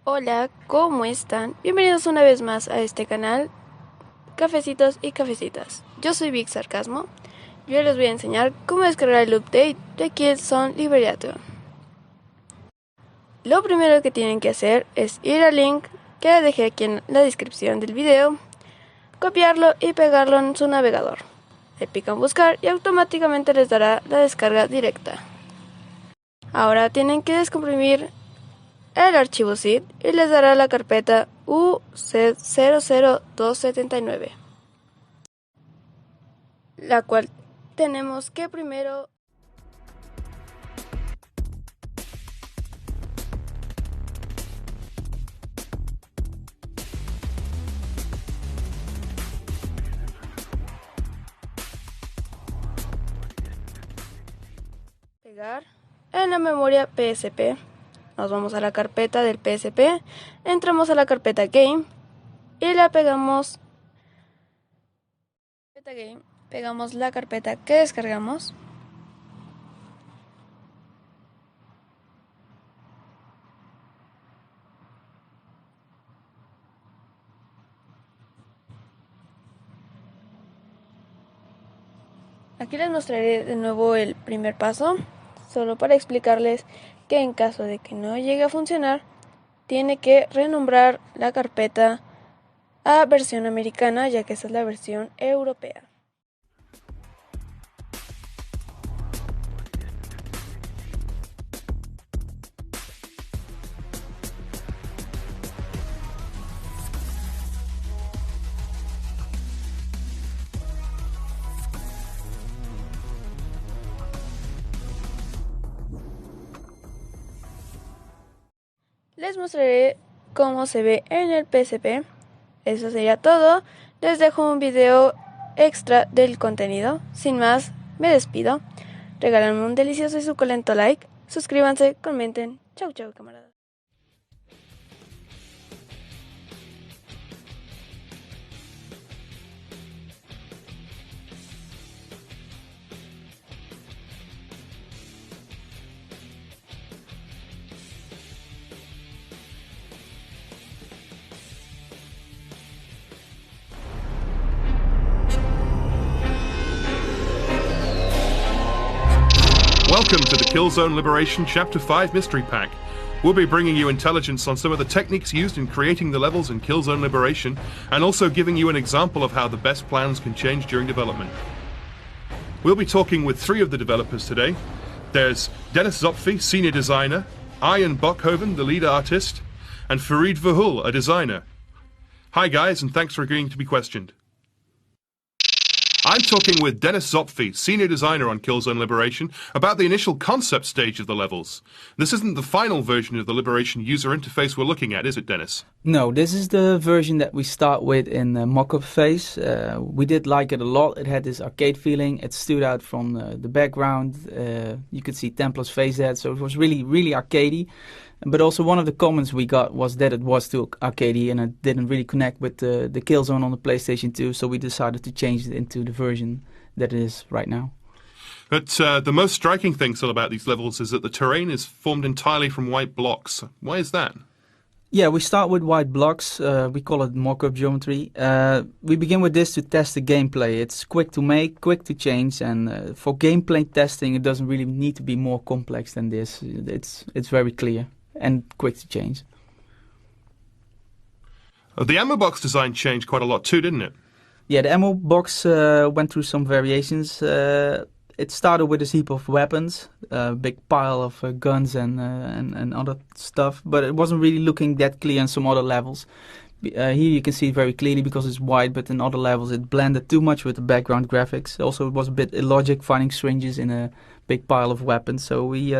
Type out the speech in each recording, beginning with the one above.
Hola, ¿cómo están? Bienvenidos una vez más a este canal, Cafecitos y Cafecitas. Yo soy Big Sarcasmo. Yo les voy a enseñar cómo descargar el update de Killzone Liberator. Lo primero que tienen que hacer es ir al link que dejé aquí en la descripción del video, copiarlo y pegarlo en su navegador. Le pican buscar y automáticamente les dará la descarga directa. Ahora tienen que descomprimir el archivo zip y les dará la carpeta UZ00279, la cual tenemos que primero pegar en la memoria PSP. Nos vamos a la carpeta del PSP, entramos a la carpeta Game y la pegamos la carpeta que descargamos. Aquí les mostraré de nuevo el primer paso, solo para explicarles que en caso de que no llegue a funcionar, tiene que renombrar la carpeta a versión americana, ya que esa es la versión europea. Les mostraré cómo se ve en el PSP. Eso sería todo. Les dejo un video extra del contenido. Sin más, me despido. Regálame un delicioso y suculento like. Suscríbanse, comenten. Chau chau, camaradas. Welcome to the Killzone Liberation Chapter 5 Mystery Pack. We'll be bringing you intelligence on some of the techniques used in creating the levels in Killzone Liberation, and also giving you an example of how the best plans can change during development. We'll be talking with 3 of the developers today. There's Dennis Zopfi, Senior Designer, Ian Bockhoven, the Lead Artist, and Farid Vahul, a Designer. Hi guys, and thanks for agreeing to be questioned. I'm talking with Dennis Zopfi, Senior Designer on Killzone Liberation, about the initial concept stage of the levels. This isn't the final version of the Liberation user interface we're looking at, is it, Dennis? No, this is the version that we start with in the mock-up phase. We did like it a lot. It had this arcade feeling. It stood out from the background. You could see Templar's face there, so it was really, really arcadey. But also one of the comments we got was that it was too arcadey and it didn't really connect with the Killzone on the PlayStation 2, so we decided to change it into the version that it is right now. But the most striking thing still about these levels is that the terrain is formed entirely from white blocks. Why is that? Yeah, we start with white blocks. We call it mock-up geometry. We begin with this to test the gameplay. It's quick to make, quick to change, and for gameplay testing, it doesn't really need to be more complex than this. It's very clear and quick to change. The ammo box design changed quite a lot too, didn't it? Yeah, the ammo box went through some variations. It started with a heap of weapons, a big pile of guns and other stuff, but it wasn't really looking that clear in some other levels. Here you can see it very clearly because it's white, but in other levels it blended too much with the background graphics. Also, it was a bit illogic finding syringes in a big pile of weapons, so we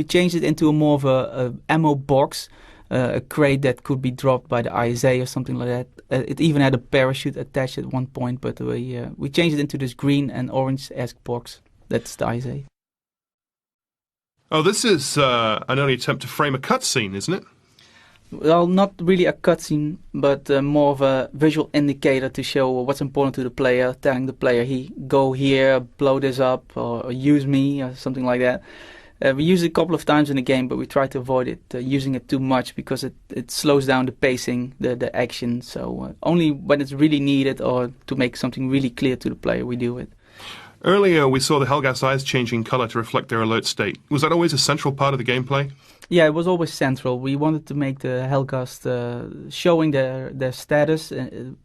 changed it into more of a ammo box, a crate that could be dropped by the ISA or something like that. It even had a parachute attached at one point, but we changed it into this green and orange-esque box. That's the ISA. Oh, this is an early attempt to frame a cutscene, isn't it? Well, not really a cutscene, but more of a visual indicator to show what's important to the player, telling the player, go here, blow this up, or use me, or something like that. We use it a couple of times in the game, but we try to avoid it, using it too much, because it slows down the pacing, the action. So only when it's really needed or to make something really clear to the player, we do it. Earlier, we saw the Helghast eyes changing color to reflect their alert state. Was that always a central part of the gameplay? Yeah, it was always central. We wanted to make the Helghast showing their status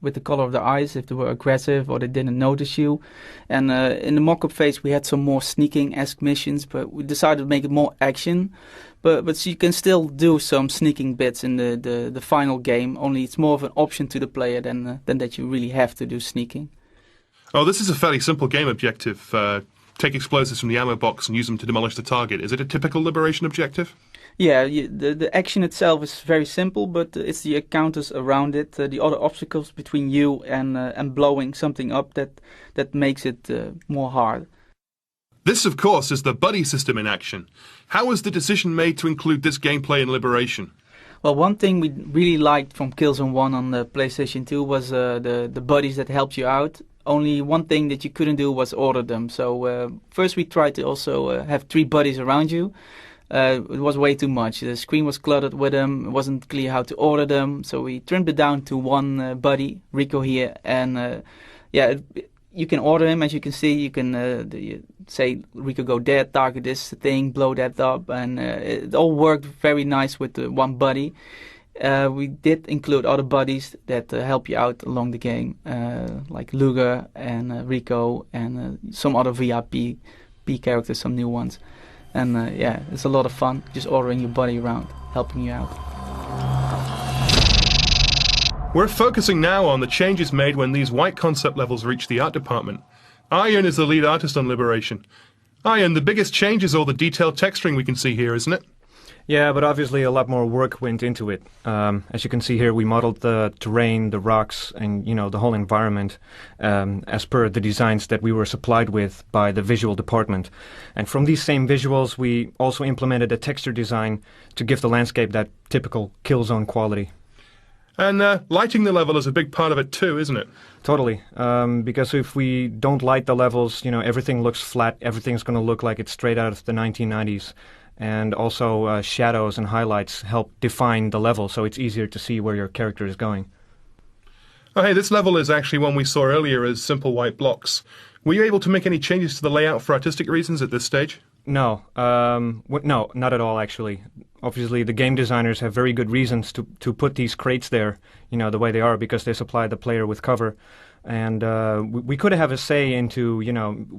with the color of their eyes, if they were aggressive or they didn't notice you. And in the mock-up phase, we had some more sneaking-esque missions, but we decided to make it more action. But you can still do some sneaking bits in the final game, only it's more of an option to the player than that you really have to do sneaking. Oh, this is a fairly simple game objective. Take explosives from the ammo box and use them to demolish the target. Is it a typical Liberation objective? Yeah, the action itself is very simple, but it's the encounters around it, the other obstacles between you and blowing something up that makes it more hard. This, of course, is the buddy system in action. How was the decision made to include this gameplay in Liberation? Well, one thing we really liked from Killzone 1 on the PlayStation 2 was the buddies that helped you out. Only one thing that you couldn't do was order them. So first we tried to also have 3 buddies around you. It was way too much. The screen was cluttered with them. It wasn't clear how to order them. So we trimmed it down to one buddy, Rico here. And you can order him, as you can see. You can you say, Rico, go there, target this thing, blow that up. And it all worked very nice with the one buddy. We did include other buddies that help you out along the game, like Luger and Rico and some other VIP characters, some new ones. And it's a lot of fun just ordering your buddy around, helping you out. We're focusing now on the changes made when these white concept levels reach the art department. Iron is the lead artist on Liberation. Iron, the biggest change is all the detailed texturing we can see here, isn't it? Yeah, but obviously a lot more work went into it. As you can see here, we modeled the terrain, the rocks, and the whole environment as per the designs that we were supplied with by the visual department. And from these same visuals, we also implemented a texture design to give the landscape that typical Killzone quality. And lighting the level is a big part of it too, isn't it? Totally, because if we don't light the levels, everything looks flat. Everything's going to look like it's straight out of the 1990s. And also shadows and highlights help define the level, so it's easier to see where your character is going. Oh, hey, this level is actually one we saw earlier as simple white blocks. Were you able to make any changes to the layout for artistic reasons at this stage? No, no, not at all, actually. Obviously, the game designers have very good reasons to put these crates there, the way they are, because they supply the player with cover. And we could have a say into,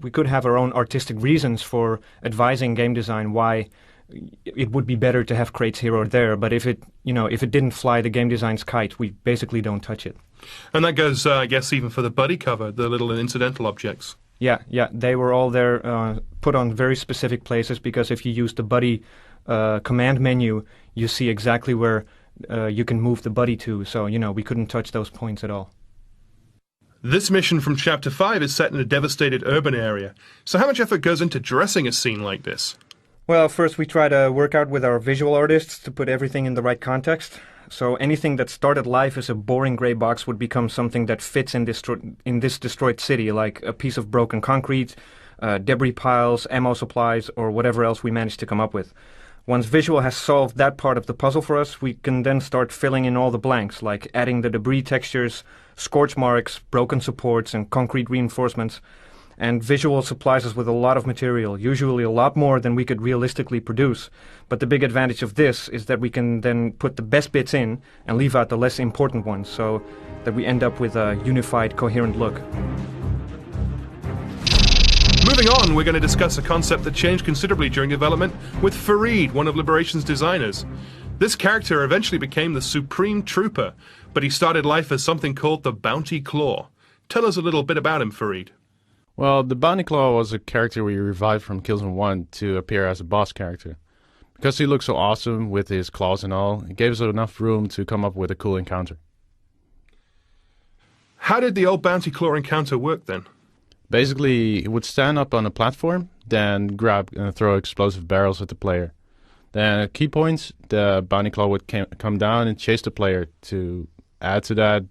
we could have our own artistic reasons for advising game design why it would be better to have crates here or there. But if it didn't fly the game design's kite, we basically don't touch it. And that goes, I guess, even for the buddy cover, the little incidental objects. Yeah, they were all there, put on very specific places, because if you use the buddy command menu, you see exactly where you can move the buddy to. So, we couldn't touch those points at all. This mission from Chapter 5 is set in a devastated urban area. So how much effort goes into dressing a scene like this? Well, first we try to work out with our visual artists to put everything in the right context. So anything that started life as a boring grey box would become something that fits in this destroyed city, like a piece of broken concrete, debris piles, ammo supplies, or whatever else we managed to come up with. Once visual has solved that part of the puzzle for us, we can then start filling in all the blanks, like adding the debris textures, scorch marks, broken supports, and concrete reinforcements. And visual supplies us with a lot of material, usually a lot more than we could realistically produce. But the big advantage of this is that we can then put the best bits in and leave out the less important ones, so that we end up with a unified, coherent look. Moving on, we're going to discuss a concept that changed considerably during development with Fareed, one of Liberation's designers. This character eventually became the Supreme Trooper, but he started life as something called the Bounty Claw. Tell us a little bit about him, Fareed. Well, the Bounty Claw was a character we revived from Killzone 1 to appear as a boss character. Because he looked so awesome with his claws and all, it gave us enough room to come up with a cool encounter. How did the old Bounty Claw encounter work then? Basically, he would stand up on a platform, then grab and throw explosive barrels at the player. Then at key points, the Bounty Claw would come down and chase the player. To add to that,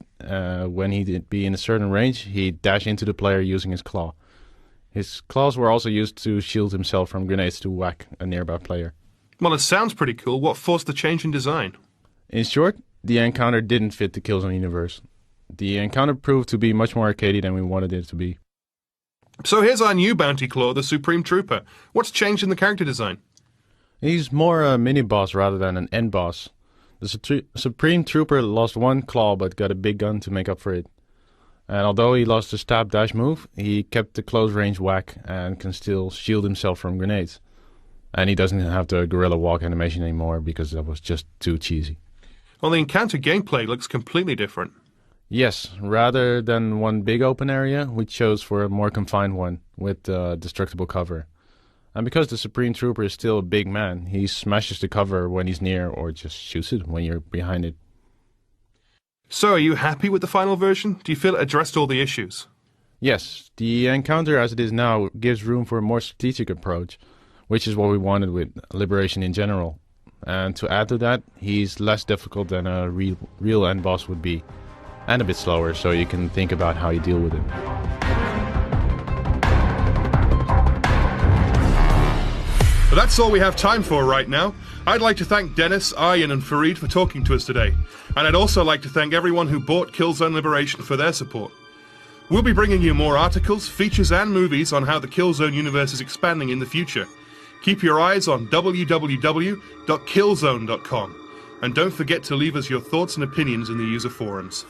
when he'd be in a certain range, he'd dash into the player using his claw. His claws were also used to shield himself from grenades to whack a nearby player. Well, it sounds pretty cool. What forced the change in design? In short, the encounter didn't fit the Killzone universe. The encounter proved to be much more arcadey than we wanted it to be. So here's our new bounty claw, the Supreme Trooper. What's changed in the character design? He's more a mini-boss rather than an end boss. The Supreme Trooper lost one claw but got a big gun to make up for it. And although he lost the stab dash move, he kept the close range whack and can still shield himself from grenades. And he doesn't have the gorilla walk animation anymore because that was just too cheesy. Well, the encounter gameplay looks completely different. Yes, rather than one big open area, we chose for a more confined one with destructible cover. And because the Supreme Trooper is still a big man, he smashes the cover when he's near or just shoots it when you're behind it. So are you happy with the final version? Do you feel it addressed all the issues? Yes, the encounter as it is now gives room for a more strategic approach, which is what we wanted with Liberation in general. And to add to that, he's less difficult than a real end boss would be. And a bit slower, so you can think about how you deal with it. But that's all we have time for right now. I'd like to thank Dennis, Aryan and Farid for talking to us today. And I'd also like to thank everyone who bought Killzone Liberation for their support. We'll be bringing you more articles, features and movies on how the Killzone universe is expanding in the future. Keep your eyes on www.killzone.com. And don't forget to leave us your thoughts and opinions in the user forums.